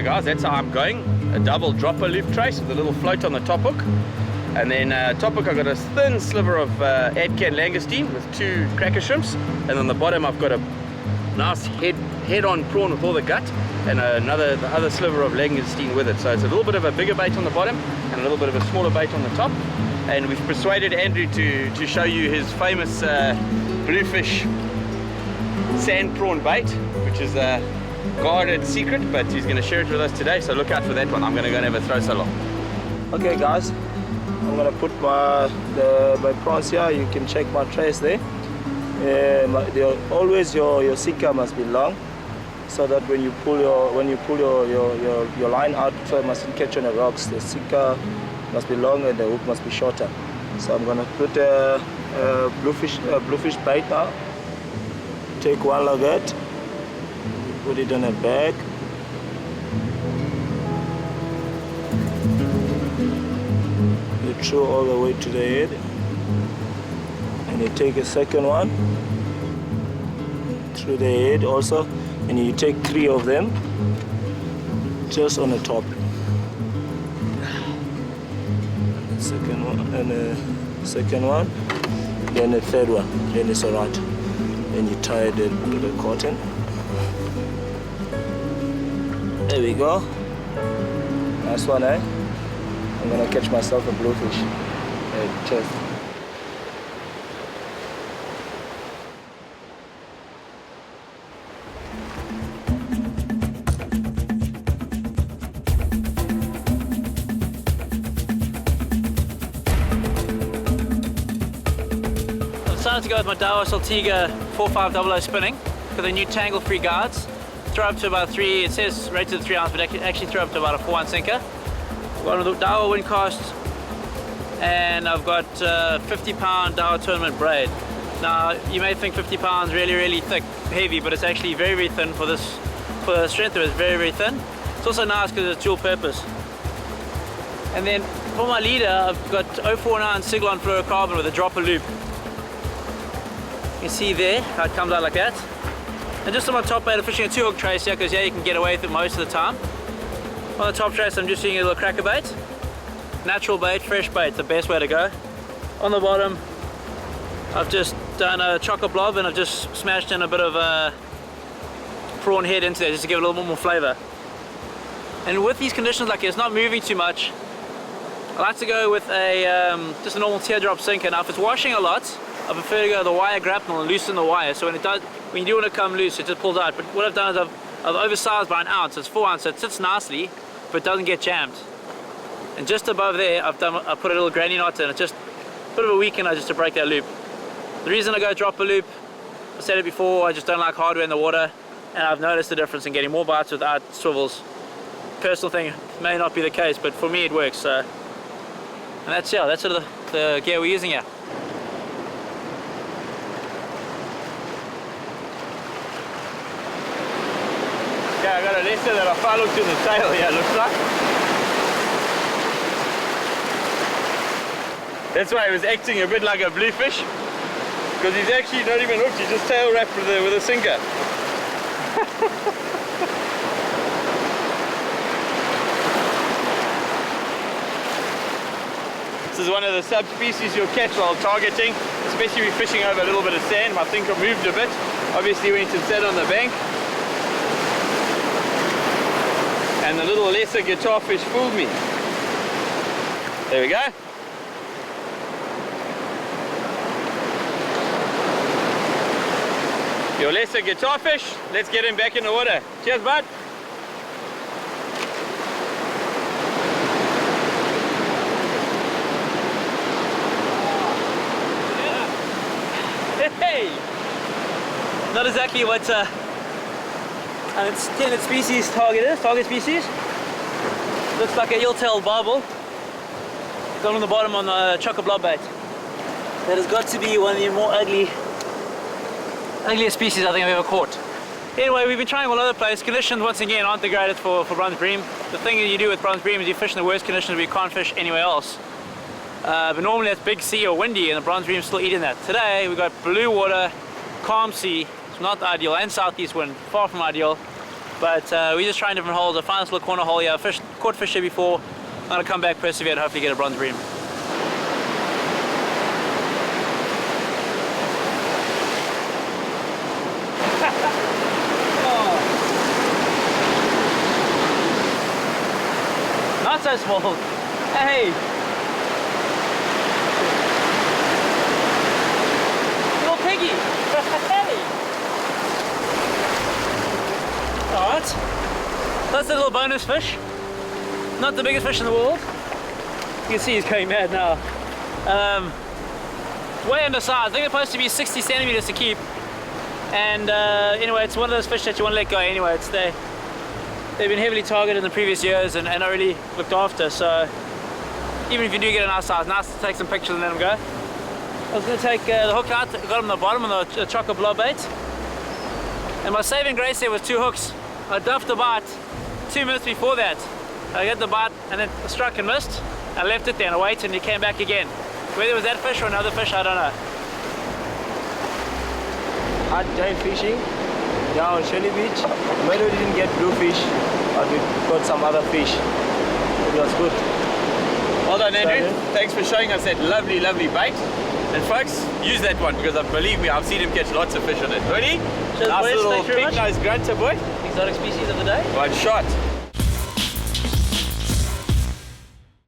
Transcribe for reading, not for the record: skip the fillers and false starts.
go, guys. That's how I'm going. A double dropper loop trace with a little float on the top hook. And then top hook, I've got a thin sliver of Adcan langoustine with 2 cracker shrimps. And on the bottom, I've got a nice head-on prawn with all the gut, and the other sliver of langoustine with it. So it's a little bit of a bigger bait on the bottom and a little bit of a smaller bait on the top. And we've persuaded Andrew to show you his famous bluefish sand prawn bait, which is a guarded secret, but he's going to share it with us today. So look out for that one. I'm going to go and have a throw so long. Okay, guys, I'm going to put my prawns here. You can check my trace there. Always your sinker must be long, so that when you pull your line out, so it mustn't catch on the rocks. The sinker must be long and the hook must be shorter. So I'm gonna put a bluefish bait now. Take one like that, put it on a bag. You throw all the way to the head. And you take a second one through the head also, and you take 3 of them just on the top. The second one, and the second one, then the third one, then it's alright. Then you tie it to the cotton. There we go. Nice one, eh? I'm gonna catch myself a bluefish. Cheers. I decided to go with my Daiwa Saltiga 4500 spinning for the new tangle-free guards. Throw up to about 3, it says rated 3 ounce, but actually throw up to about a 4 ounce sinker. I've got the Daiwa wind cast, and I've got 50 pound Daiwa tournament braid. Now you may think 50 pounds really thick, heavy, but it's actually very thin for this, for the strength of it. It's very thin. It's also nice because it's dual purpose. And then for my leader, I've got 049 Siglon fluorocarbon with a dropper loop. You can see there how it comes out like that. And just on my top bait, I'm fishing a 2-hook trace here because you can get away with it most of the time. On the top trace, I'm just using a little cracker bait. Natural bait, fresh bait, the best way to go. On the bottom, I've just done a chocolate blob and I've just smashed in a bit of a prawn head into there just to give it a little bit more flavour. And with these conditions like it's not moving too much, I like to go with a just a normal teardrop sinker. Now if it's washing a lot, I prefer to go the wire grapnel and loosen the wire, so when you do want to come loose, it just pulls out. But what I've done is I've oversized by 1 ounce. It's 4 ounce, so it sits nicely, but it doesn't get jammed. And just above there, I put a little granny knot in. It's just a bit of a weakener just to break that loop. The reason I go drop a loop, I said it before, I just don't like hardware in the water, and I've noticed the difference in getting more bites without swivels. Personal thing may not be the case, but for me it works. So, and that's sort of the gear we're using here. Yeah, I got a lesser that I followed to the tail here, looks like. That's why he was acting a bit like a bluefish, because he's actually not even hooked, he's just tail wrapped with a sinker. This is one of the subspecies you'll catch while targeting, especially if you're fishing over a little bit of sand. My thinker moved a bit, obviously went and sat on the bank. And the little lesser guitar fish fooled me. There we go. Your lesser guitar fish, let's get him back in the water. Cheers, bud. Hey! Not exactly what its intended species target species. Looks like a eel-tailed barbel. Down on the bottom on the chocolate blob bait. That has got to be one of the more ugliest species I think I've ever caught. Anyway, we've been trying all over the place. Conditions once again aren't the greatest for bronze bream. The thing that you do with bronze bream is you fish in the worst conditions where you can't fish anywhere else. But normally it's big sea or windy and the bronze bream's still eating that. Today we've got blue water, calm sea, it's not ideal, and southeast wind, far from ideal. But we're just trying different holes. I found this little corner hole here. Caught fish here before. I'm gonna come back, persevere, and hopefully get a bronze bream. Not so small. Hey! Little piggy! Hey! Alright. That's a little bonus fish. Not the biggest fish in the world. You can see he's going mad now. Way undersized. I think it's supposed to be 60 centimeters to keep. And anyway, it's one of those fish that you want to let go anyway. They've been heavily targeted in the previous years and not really looked after, so even if you do get a nice size, nice to take some pictures and let them go. I was going to take the hook out, got him on the bottom on the chocolate blob bait. And my saving grace there was 2 hooks. I duffed the bite 2 minutes before that. I got the bite and then struck and missed. I left it there and I waited and he came back again. Whether it was that fish or another fish, I don't know. Hard giant fishing down Shelly Beach. Maybe we didn't get bluefish, but we got some other fish. It was good. Well done, Andrew. Thanks for showing us that lovely, lovely bait. And folks, use that one because believe me, I've seen him catch lots of fish on it. Ready? Cheers, Nice boys. little Thanks very pink much. nose grunter, boy. Exotic species of the day. One shot.